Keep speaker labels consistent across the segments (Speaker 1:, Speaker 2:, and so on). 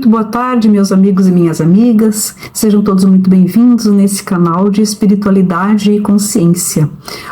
Speaker 1: Muito boa tarde, meus amigos e minhas amigas. Sejam todos muito bem-vindos nesse canal de espiritualidade e consciência,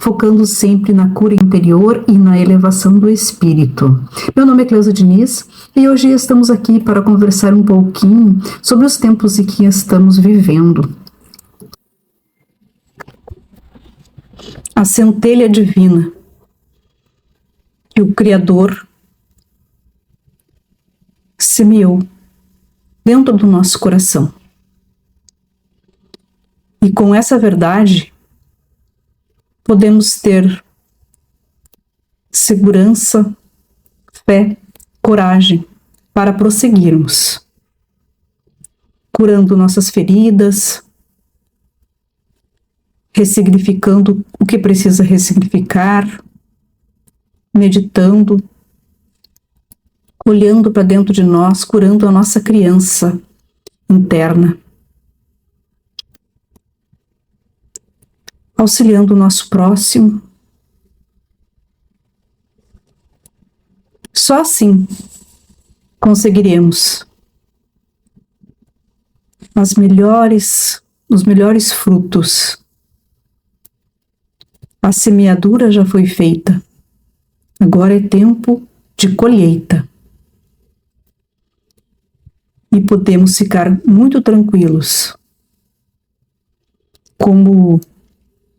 Speaker 1: focando sempre na cura interior e na elevação do espírito. Meu nome é Cleusa Diniz e hoje estamos aqui para conversar um pouquinho sobre os tempos em que estamos vivendo. A centelha divina que o Criador semeou dentro do nosso coração. E com essa verdade, podemos ter segurança, fé, coragem para prosseguirmos, curando nossas feridas, ressignificando o que precisa ressignificar, meditando, olhando para dentro de nós, curando a nossa criança interna, auxiliando o nosso próximo. Só assim conseguiremos os melhores frutos. A semeadura já foi feita, agora é tempo de colheita. E podemos ficar muito tranquilos, como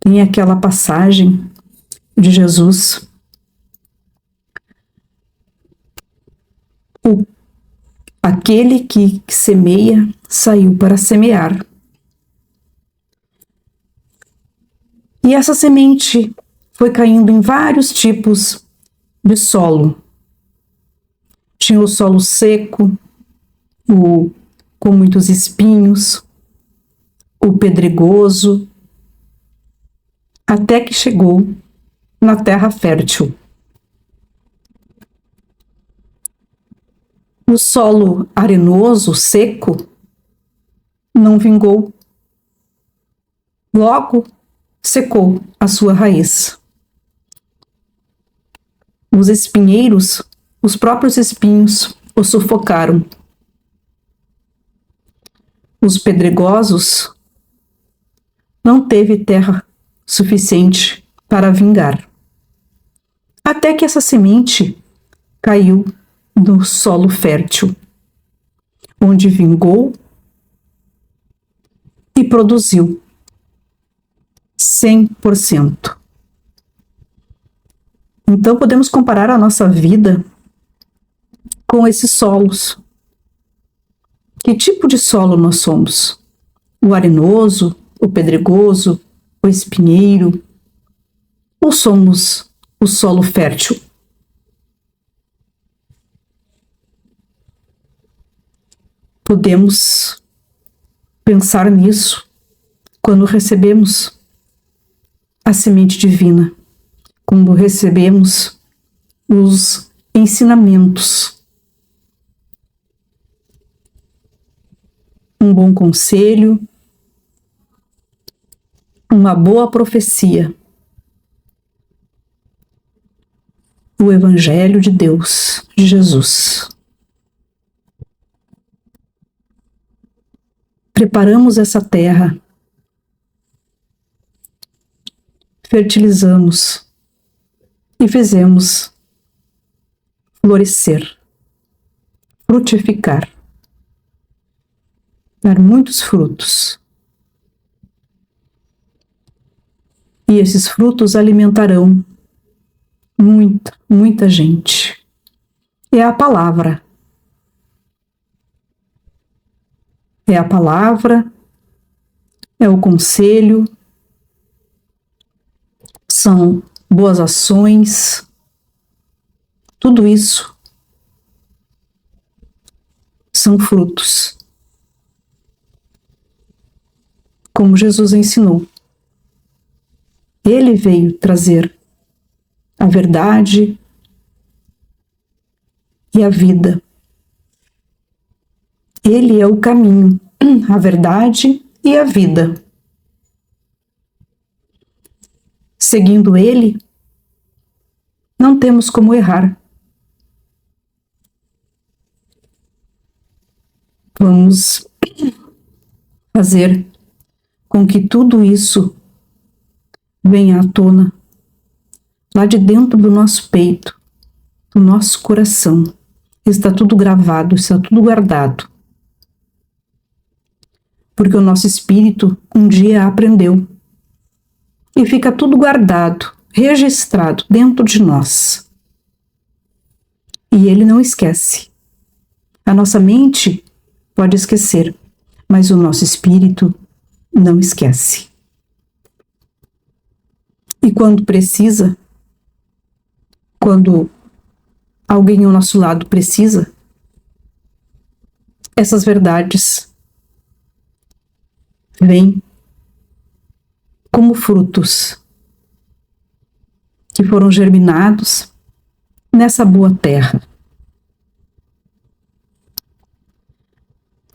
Speaker 1: tem aquela passagem de Jesus, aquele que semeia saiu para semear. E essa semente foi caindo em vários tipos de solo. Tinha o solo seco, com muitos espinhos, o pedregoso, até que chegou na terra fértil. O solo arenoso, seco, não vingou. Logo, secou a sua raiz. Os espinheiros, os próprios espinhos, o sufocaram. Os pedregosos não teve terra suficiente para vingar. Até que essa semente caiu no solo fértil, onde vingou e produziu 100%. Então podemos comparar a nossa vida com esses solos. Que tipo de solo nós somos? O arenoso, o pedregoso, o espinheiro? Ou somos o solo fértil? Podemos pensar nisso quando recebemos a semente divina, quando recebemos os ensinamentos. Um bom conselho, uma boa profecia, o Evangelho de Deus, de Jesus. Preparamos essa terra, fertilizamos e fizemos florescer, frutificar, dar muitos frutos. E esses frutos alimentarão muita gente. É a palavra. É a palavra, é o conselho, são boas ações, tudo isso são frutos. Como Jesus ensinou. Ele veio trazer a verdade e a vida. Ele é o caminho, a verdade e a vida. Seguindo ele, não temos como errar. Vamos fazer com que tudo isso venha à tona, lá de dentro do nosso peito, do nosso coração. Está tudo gravado, está tudo guardado. Porque o nosso espírito um dia aprendeu. E fica tudo guardado, registrado dentro de nós. E ele não esquece. A nossa mente pode esquecer, mas o nosso espírito não esquece. E quando precisa, quando alguém ao nosso lado precisa, essas verdades vêm como frutos que foram germinados nessa boa terra.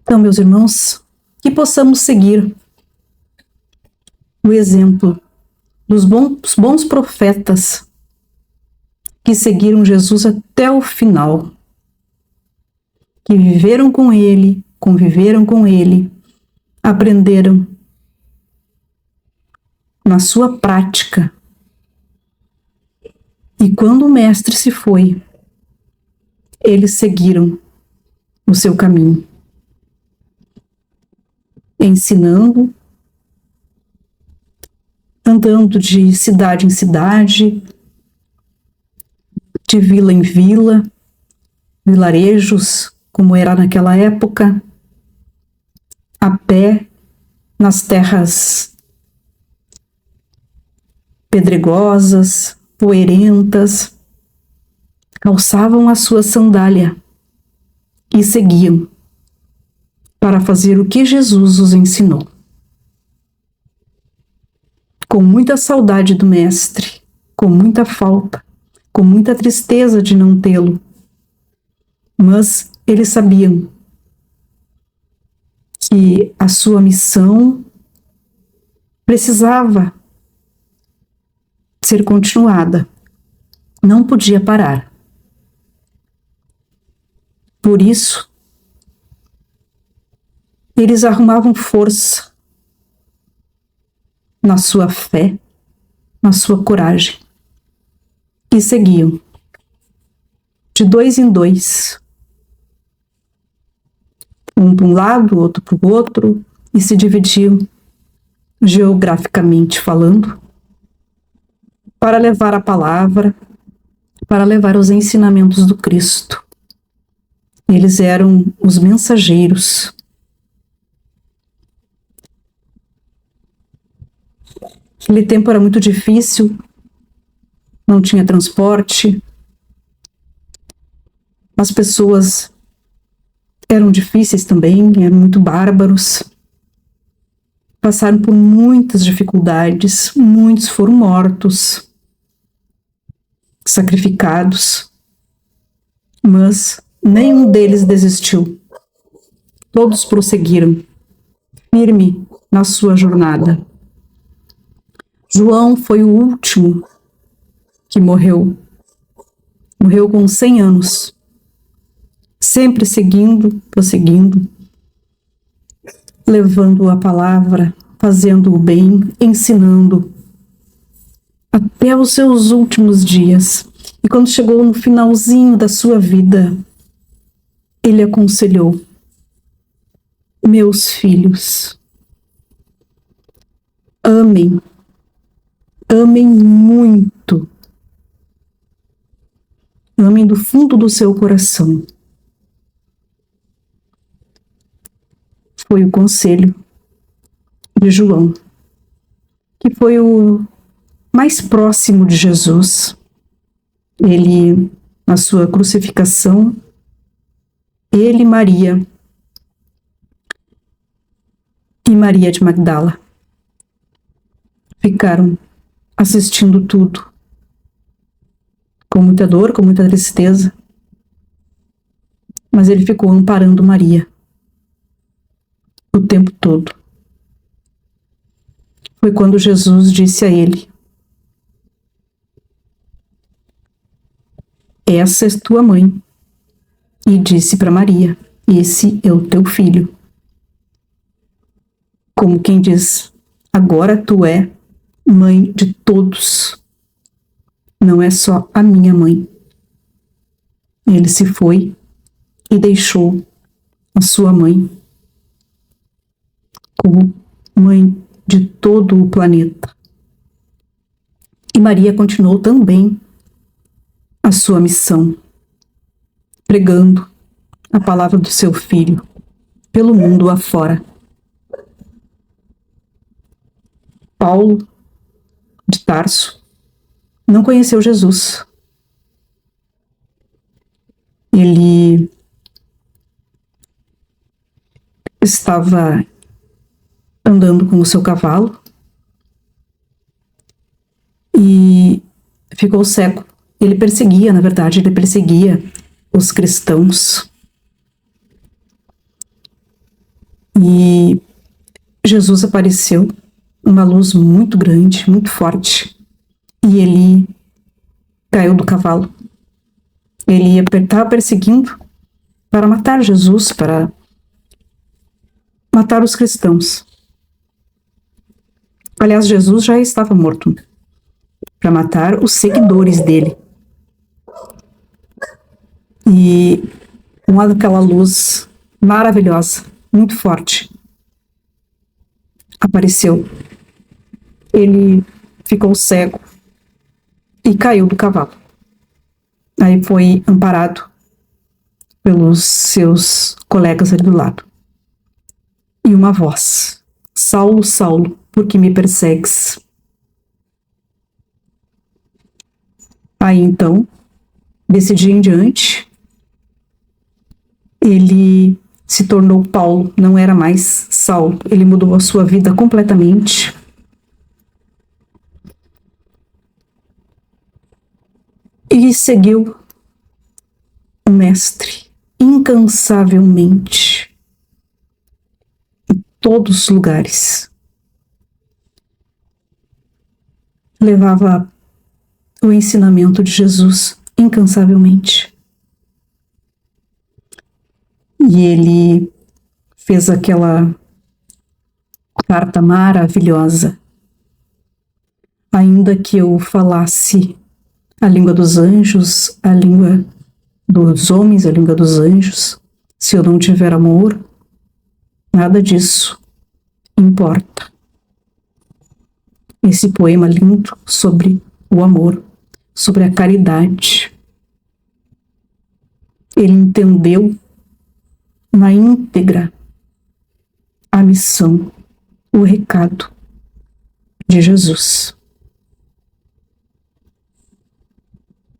Speaker 1: Então, meus irmãos, que possamos seguir o exemplo dos bons profetas que seguiram Jesus até o final, que viveram com ele, conviveram com ele, aprenderam na sua prática. E quando o mestre se foi, eles seguiram o seu caminho, ensinando, andando de cidade em cidade, de vila em vila, vilarejos, como era naquela época, a pé, nas terras pedregosas, poeirentas, calçavam a sua sandália e seguiam para fazer o que Jesus os ensinou. Com muita saudade do Mestre, com muita falta, com muita tristeza de não tê-lo, mas eles sabiam que a sua missão precisava ser continuada, não podia parar. Por isso, eles arrumavam força na sua fé, na sua coragem, e seguiam, de dois em dois, um para um lado, outro para o outro, e se dividiam, geograficamente falando, para levar a palavra, para levar os ensinamentos do Cristo. Eles eram os mensageiros. Aquele tempo era muito difícil, não tinha transporte, as pessoas eram difíceis também, eram muito bárbaros, passaram por muitas dificuldades, muitos foram mortos, sacrificados, mas nenhum deles desistiu. Todos prosseguiram, firme na sua jornada. João foi o último que morreu. Morreu com 100 anos, sempre seguindo, prosseguindo, levando a palavra, fazendo o bem, ensinando, até os seus últimos dias. E quando chegou no finalzinho da sua vida, ele aconselhou: meus filhos, amem, amem muito, amem do fundo do seu coração. Foi o conselho de João, que foi o mais próximo de Jesus. Ele, na sua crucificação, ele, Maria e Maria de Magdala ficaram assistindo tudo, com muita dor, com muita tristeza, mas ele ficou amparando Maria o tempo todo. Foi quando Jesus disse a ele: essa é tua mãe. E disse para Maria: esse é o teu filho. Como quem diz, agora tu é mãe de todos. Não é só a minha mãe. Ele se foi e deixou a sua mãe como mãe de todo o planeta. E Maria continuou também a sua missão, pregando a palavra do seu filho pelo mundo afora. Paulo de Tarso não conheceu Jesus. Ele estava andando com o seu cavalo e ficou cego. Ele perseguia os cristãos. E Jesus apareceu, uma luz muito grande, muito forte, e ele caiu do cavalo. Ele estava perseguindo para matar Jesus, para matar os cristãos. Aliás, Jesus já estava morto, para matar os seguidores dele. E com aquela luz maravilhosa, muito forte, apareceu. Ele ficou cego e caiu do cavalo. Aí foi amparado pelos seus colegas ali do lado. E uma voz: Saulo, Saulo, por que me persegues? Aí então, desse dia em diante, ele se tornou Paulo, não era mais Saulo. Ele mudou a sua vida completamente. E seguiu o Mestre incansavelmente em todos os lugares. Levava o ensinamento de Jesus incansavelmente. E ele fez aquela carta maravilhosa. Ainda que eu falasse a língua dos anjos, a língua dos homens, a língua dos anjos, se eu não tiver amor, nada disso importa. Esse poema lindo sobre o amor, sobre a caridade. Ele entendeu na íntegra a missão, o recado de Jesus.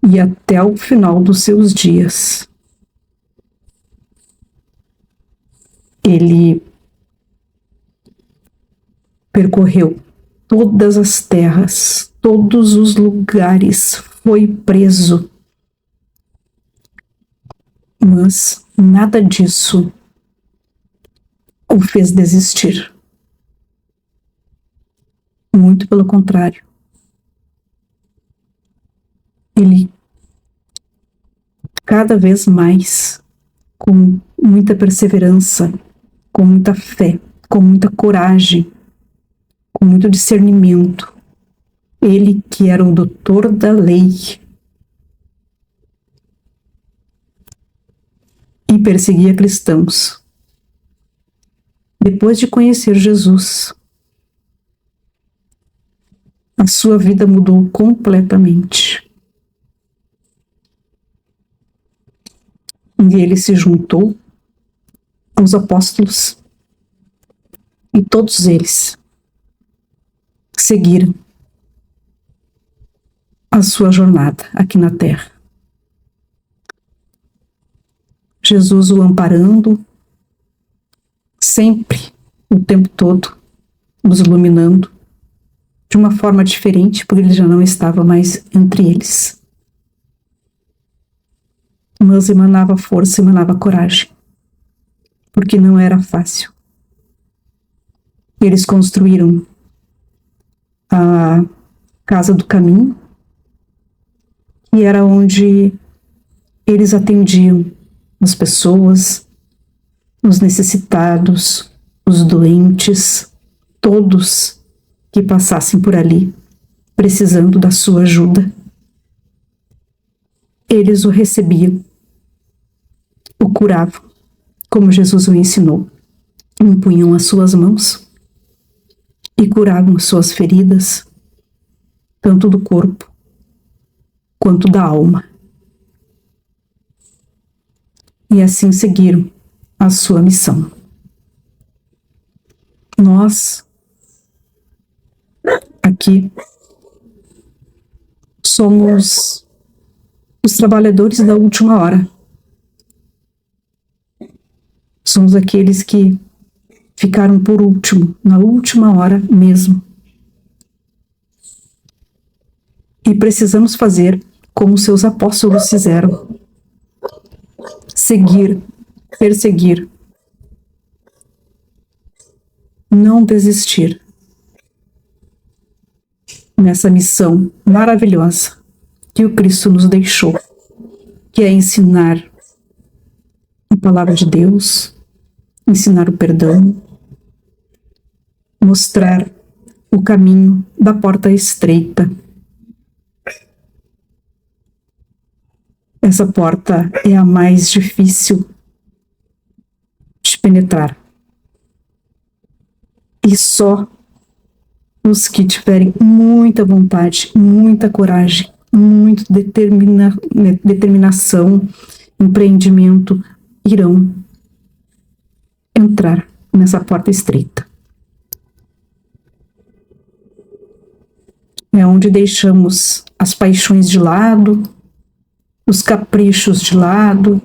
Speaker 1: E até o final dos seus dias, ele percorreu todas as terras, todos os lugares, foi preso. Mas nada disso o fez desistir. Muito pelo contrário. Ele, cada vez mais, com muita perseverança, com muita fé, com muita coragem, com muito discernimento, ele que era o doutor da lei e perseguia cristãos, depois de conhecer Jesus, a sua vida mudou completamente. E ele se juntou aos apóstolos e todos eles seguiram a sua jornada aqui na Terra. Jesus o amparando, sempre, o tempo todo, os iluminando, de uma forma diferente, porque ele já não estava mais entre eles. Mas emanava força, emanava coragem, porque não era fácil. Eles construíram a Casa do Caminho, que era onde eles atendiam as pessoas, os necessitados, os doentes, todos que passassem por ali, precisando da sua ajuda. Eles o recebiam, o curavam, como Jesus o ensinou. Impunham as suas mãos e curavam as suas feridas, tanto do corpo quanto da alma. E assim seguiram a sua missão. Nós, aqui, somos os trabalhadores da última hora. Somos aqueles que ficaram por último, na última hora mesmo. E precisamos fazer como seus apóstolos fizeram. Seguir, perseguir, não desistir nessa missão maravilhosa que o Cristo nos deixou, que é ensinar a palavra de Deus, ensinar o perdão, mostrar o caminho da porta estreita. Essa porta é a mais difícil de penetrar. E só os que tiverem muita vontade, muita coragem, muita determinação, empreendimento, irão entrar nessa porta estreita. É onde deixamos as paixões de lado, os caprichos de lado,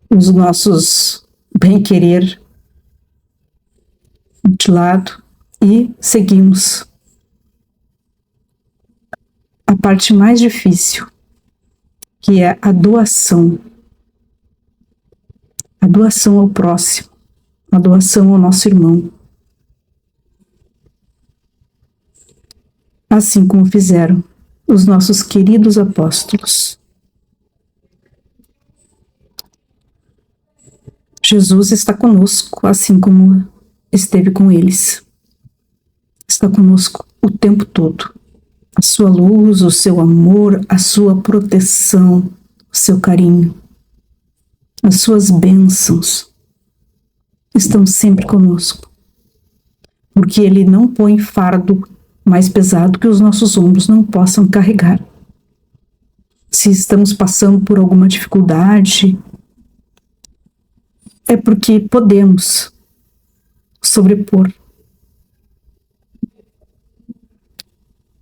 Speaker 1: os nossos bem-querer de lado e seguimos a parte mais difícil, que é a doação ao próximo, a doação ao nosso irmão. Assim como fizeram os nossos queridos apóstolos. Jesus está conosco, assim como esteve com eles. Está conosco o tempo todo. A sua luz, o seu amor, a sua proteção, o seu carinho, as suas bênçãos estão sempre conosco. Porque Ele não põe fardo mais pesado que os nossos ombros não possam carregar. Se estamos passando por alguma dificuldade, é porque podemos sobrepor.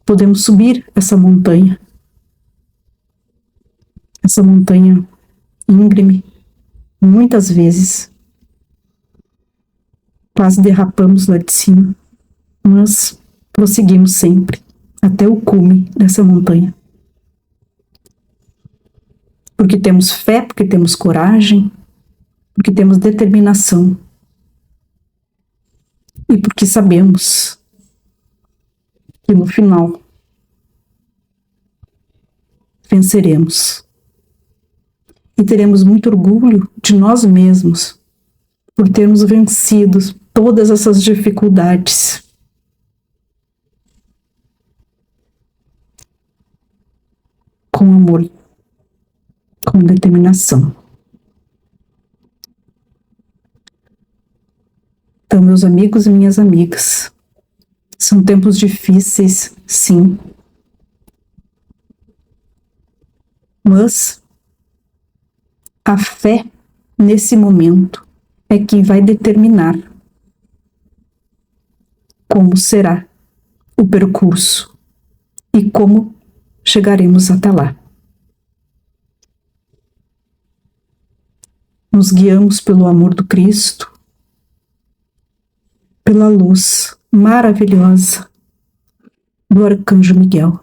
Speaker 1: Podemos subir essa montanha íngreme, muitas vezes. Quase derrapamos lá de cima, mas prosseguimos sempre até o cume dessa montanha. Porque temos fé, porque temos coragem, porque temos determinação. E porque sabemos que no final venceremos. E teremos muito orgulho de nós mesmos por termos vencido todas essas dificuldades. Com amor, com determinação. Então, meus amigos e minhas amigas, são tempos difíceis, sim. Mas a fé, nesse momento, é quem vai determinar como será o percurso e como chegaremos até lá. Nos guiamos pelo amor do Cristo, pela luz maravilhosa do Arcanjo Miguel.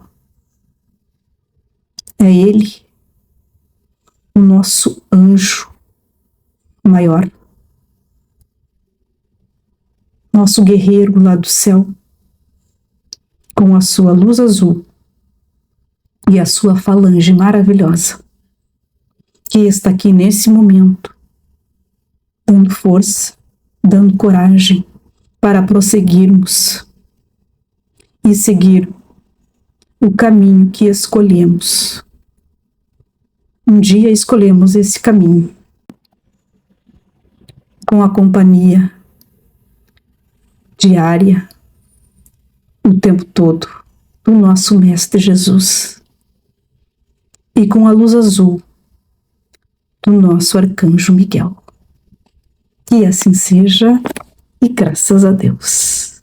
Speaker 1: É ele, o nosso anjo maior, nosso guerreiro lá do céu, com a sua luz azul e a sua falange maravilhosa, que está aqui nesse momento dando força, dando coragem para prosseguirmos e seguir o caminho que escolhemos. Um dia escolhemos esse caminho com a companhia diária, o tempo todo, do nosso Mestre Jesus e com a luz azul do nosso Arcanjo Miguel. Que assim seja e graças a Deus.